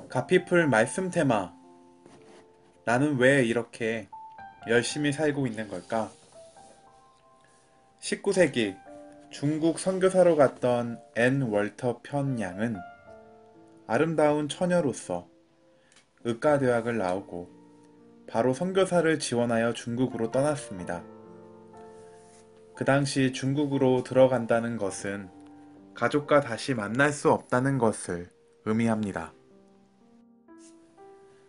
가피풀 말씀 테마. 나는 왜 이렇게 열심히 살고 있는 걸까? 19세기 중국 선교사로 갔던 앤 월터 편 양은 아름다운 처녀로서 의과대학을 나오고 바로 선교사를 지원하여 중국으로 떠났습니다. 그 당시 중국으로 들어간다는 것은 가족과 다시 만날 수 없다는 것을 의미합니다.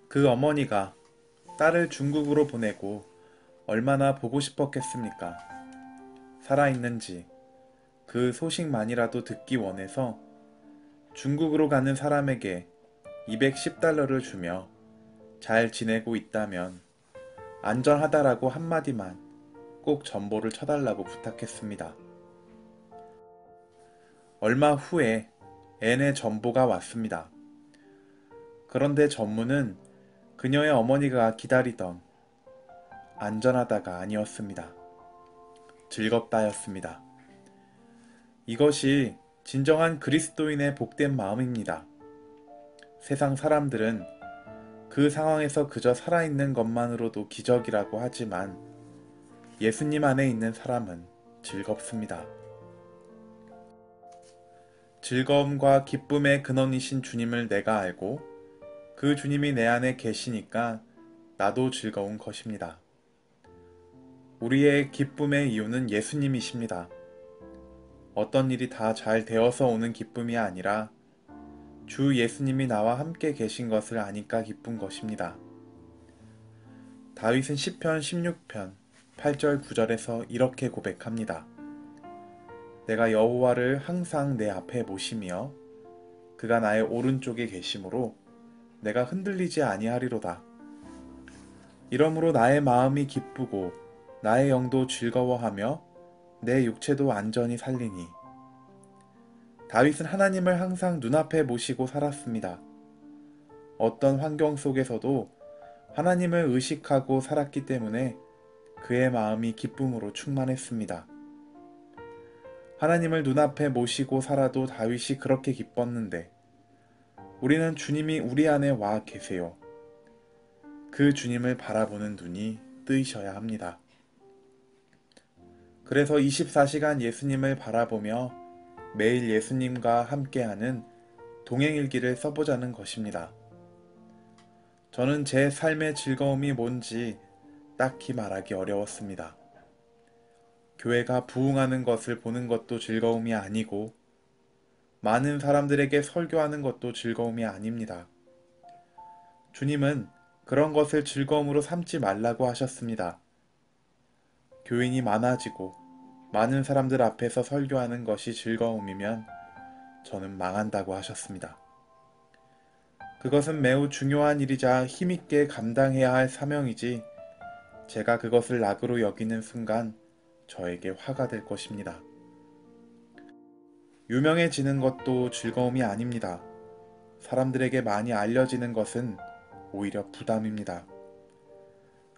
그 어머니가 딸을 중국으로 보내고 얼마나 보고 싶었겠습니까? 살아있는지 그 소식만이라도 듣기 원해서 중국으로 가는 사람에게 210달러를 주며 잘 지내고 있다면 안전하다라고 한마디만 꼭 전보를 쳐달라고 부탁했습니다. 얼마 후에 앤의 전보가 왔습니다. 그런데 전무는 그녀의 어머니가 기다리던 안전하다가 아니었습니다. 즐겁다였습니다. 이것이 진정한 그리스도인의 복된 마음입니다. 세상 사람들은 그 상황에서 그저 살아있는 것만으로도 기적이라고 하지만 예수님 안에 있는 사람은 즐겁습니다. 즐거움과 기쁨의 근원이신 주님을 내가 알고 그 주님이 내 안에 계시니까 나도 즐거운 것입니다. 우리의 기쁨의 이유는 예수님이십니다. 어떤 일이 다 잘 되어서 오는 기쁨이 아니라 주 예수님이 나와 함께 계신 것을 아니까 기쁜 것입니다. 다윗은 시편 16편 8절 9절에서 이렇게 고백합니다. 내가 여호와를 항상 내 앞에 모시며 그가 나의 오른쪽에 계심으로 내가 흔들리지 아니하리로다. 이러므로 나의 마음이 기쁘고 나의 영도 즐거워하며 내 육체도 안전히 살리니. 다윗은 하나님을 항상 눈앞에 모시고 살았습니다. 어떤 환경 속에서도 하나님을 의식하고 살았기 때문에 그의 마음이 기쁨으로 충만했습니다. 하나님을 눈앞에 모시고 살아도 다윗이 그렇게 기뻤는데 우리는 주님이 우리 안에 와 계세요. 그 주님을 바라보는 눈이 뜨이셔야 합니다. 그래서 24시간 예수님을 바라보며 매일 예수님과 함께하는 동행일기를 써보자는 것입니다. 저는 제 삶의 즐거움이 뭔지 딱히 말하기 어려웠습니다. 교회가 부흥하는 것을 보는 것도 즐거움이 아니고 많은 사람들에게 설교하는 것도 즐거움이 아닙니다. 주님은 그런 것을 즐거움으로 삼지 말라고 하셨습니다. 교인이 많아지고 많은 사람들 앞에서 설교하는 것이 즐거움이면 저는 망한다고 하셨습니다. 그것은 매우 중요한 일이자 힘있게 감당해야 할 사명이지 제가 그것을 낙으로 여기는 순간 저에게 화가 될 것입니다. 유명해지는 것도 즐거움이 아닙니다. 사람들에게 많이 알려지는 것은 오히려 부담입니다.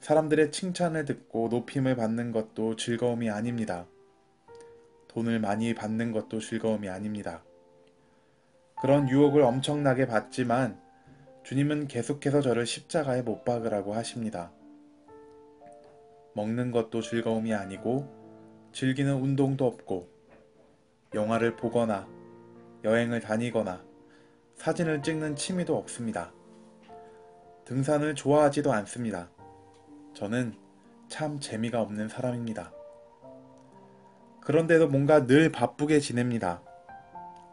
사람들의 칭찬을 듣고 높임을 받는 것도 즐거움이 아닙니다. 돈을 많이 받는 것도 즐거움이 아닙니다. 그런 유혹을 엄청나게 받지만 주님은 계속해서 저를 십자가에 못 박으라고 하십니다. 먹는 것도 즐거움이 아니고 즐기는 운동도 없고 영화를 보거나 여행을 다니거나 사진을 찍는 취미도 없습니다. 등산을 좋아하지도 않습니다. 저는 참 재미가 없는 사람입니다. 그런데도 뭔가 늘 바쁘게 지냅니다.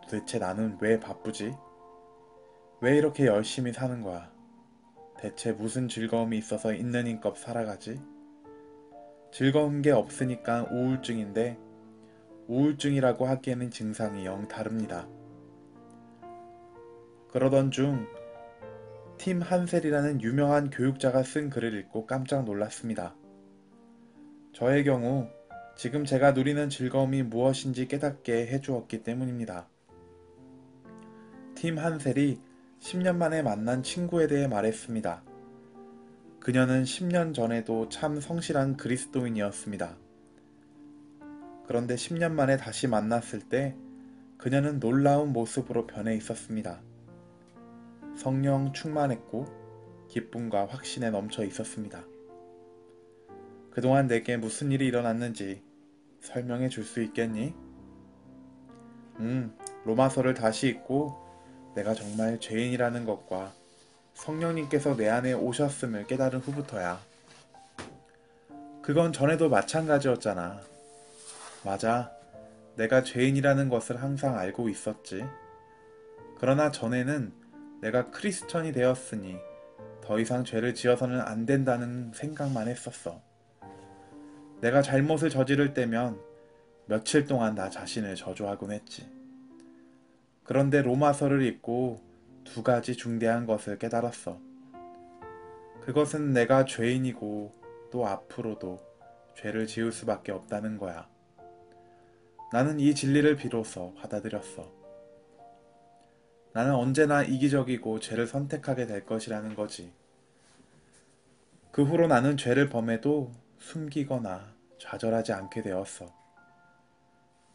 도대체 나는 왜 바쁘지? 왜 이렇게 열심히 사는 거야? 대체 무슨 즐거움이 있어서 있는 힘껏 살아가지? 즐거운 게 없으니까 우울증인데 우울증이라고 하기에는 증상이 영 다릅니다. 그러던 중 팀 한셀이라는 유명한 교육자가 쓴 글을 읽고 깜짝 놀랐습니다. 저의 경우 지금 제가 누리는 즐거움이 무엇인지 깨닫게 해주었기 때문입니다. 팀 한셀이 10년 만에 만난 친구에 대해 말했습니다. 그녀는 10년 전에도 참 성실한 그리스도인이었습니다. 그런데 10년 만에 다시 만났을 때 그녀는 놀라운 모습으로 변해 있었습니다. 성령 충만했고 기쁨과 확신에 넘쳐 있었습니다. 그동안 내게 무슨 일이 일어났는지 설명해 줄 수 있겠니? 로마서를 다시 읽고 내가 정말 죄인이라는 것과 성령님께서 내 안에 오셨음을 깨달은 후부터야. 그건 전에도 마찬가지였잖아. 맞아. 내가 죄인이라는 것을 항상 알고 있었지. 그러나 전에는 내가 크리스천이 되었으니 더 이상 죄를 지어서는 안 된다는 생각만 했었어. 내가 잘못을 저지를 때면 며칠 동안 나 자신을 저주하곤 했지. 그런데 로마서를 읽고 두 가지 중대한 것을 깨달았어. 그것은 내가 죄인이고 또 앞으로도 죄를 지을 수밖에 없다는 거야. 나는 이 진리를 비로소 받아들였어. 나는 언제나 이기적이고 죄를 선택하게 될 것이라는 거지. 그 후로 나는 죄를 범해도 숨기거나 좌절하지 않게 되었어.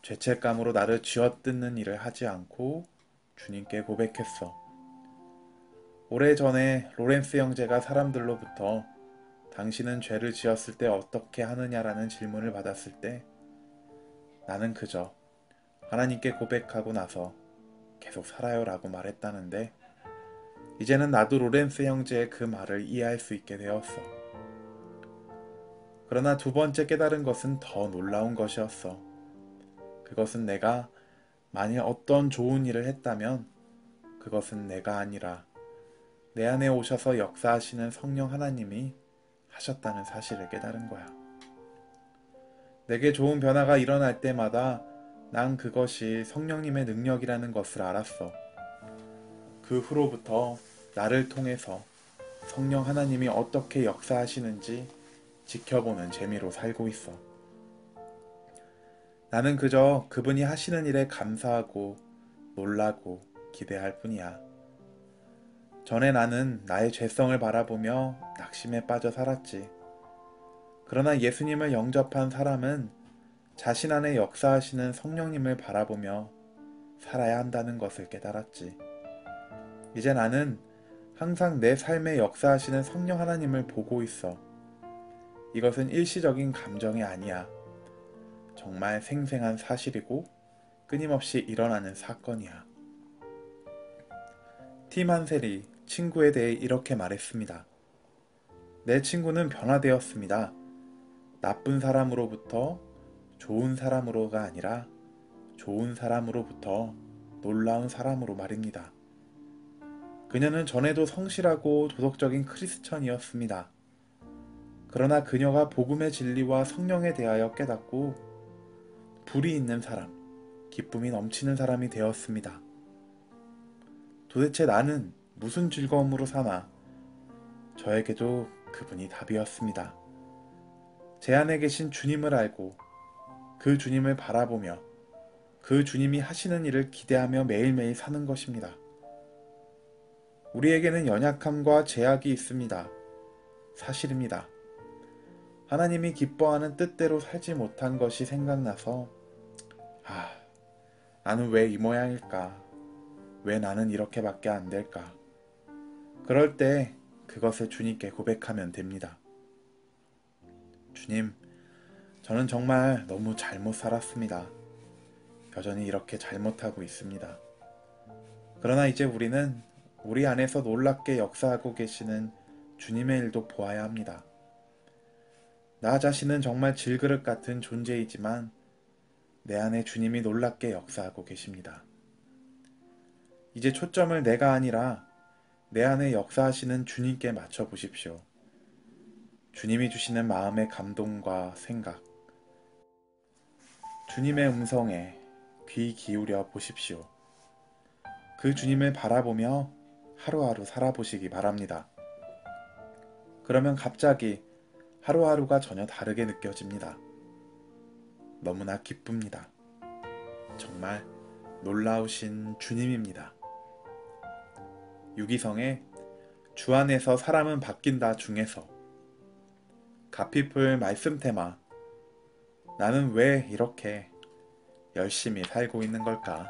죄책감으로 나를 쥐어뜯는 일을 하지 않고 주님께 고백했어. 오래전에 로렌스 형제가 사람들로부터 당신은 죄를 지었을 때 어떻게 하느냐라는 질문을 받았을 때 나는 그저 하나님께 고백하고 나서 계속 살아요 라고 말했다는데 이제는 나도 로렌스 형제의 그 말을 이해할 수 있게 되었어. 그러나 두 번째 깨달은 것은 더 놀라운 것이었어. 그것은 내가 만일 어떤 좋은 일을 했다면 그것은 내가 아니라 내 안에 오셔서 역사하시는 성령 하나님이 하셨다는 사실을 깨달은 거야. 내게 좋은 변화가 일어날 때마다 난 그것이 성령님의 능력이라는 것을 알았어. 그 후로부터 나를 통해서 성령 하나님이 어떻게 역사하시는지 지켜보는 재미로 살고 있어. 나는 그저 그분이 하시는 일에 감사하고 놀라고 기대할 뿐이야. 전에 나는 나의 죄성을 바라보며 낙심에 빠져 살았지. 그러나 예수님을 영접한 사람은 자신 안에 역사하시는 성령님을 바라보며 살아야 한다는 것을 깨달았지. 이제 나는 항상 내 삶에 역사하시는 성령 하나님을 보고 있어. 이것은 일시적인 감정이 아니야. 정말 생생한 사실이고 끊임없이 일어나는 사건이야. 팀 한셀이 친구에 대해 이렇게 말했습니다. 내 친구는 변화되었습니다. 나쁜 사람으로부터 좋은 사람으로가 아니라 좋은 사람으로부터 놀라운 사람으로 말입니다. 그녀는 전에도 성실하고 도덕적인 크리스천이었습니다. 그러나 그녀가 복음의 진리와 성령에 대하여 깨닫고 불이 있는 사람, 기쁨이 넘치는 사람이 되었습니다. 도대체 나는 무슨 즐거움으로 사나? 저에게도 그분이 답이었습니다. 제 안에 계신 주님을 알고 그 주님을 바라보며 그 주님이 하시는 일을 기대하며 매일매일 사는 것입니다. 우리에게는 연약함과 제약이 있습니다. 사실입니다. 하나님이 기뻐하는 뜻대로 살지 못한 것이 생각나서 나는 왜 이 모양일까? 왜 나는 이렇게밖에 안 될까? 그럴 때 그것을 주님께 고백하면 됩니다. 주님, 저는 정말 너무 잘못 살았습니다. 여전히 이렇게 잘못하고 있습니다. 그러나 이제 우리는 우리 안에서 놀랍게 역사하고 계시는 주님의 일도 보아야 합니다. 나 자신은 정말 질그릇 같은 존재이지만 내 안에 주님이 놀랍게 역사하고 계십니다. 이제 초점을 내가 아니라 내 안에 역사하시는 주님께 맞춰 보십시오. 주님이 주시는 마음의 감동과 생각, 주님의 음성에 귀 기울여 보십시오. 그 주님을 바라보며 하루하루 살아보시기 바랍니다. 그러면 갑자기 하루하루가 전혀 다르게 느껴집니다. 너무나 기쁩니다. 정말 놀라우신 주님입니다. 유기성의 주 안에서 사람은 바뀐다 중에서 가피풀 말씀 테마 나는 왜 이렇게 열심히 살고 있는 걸까?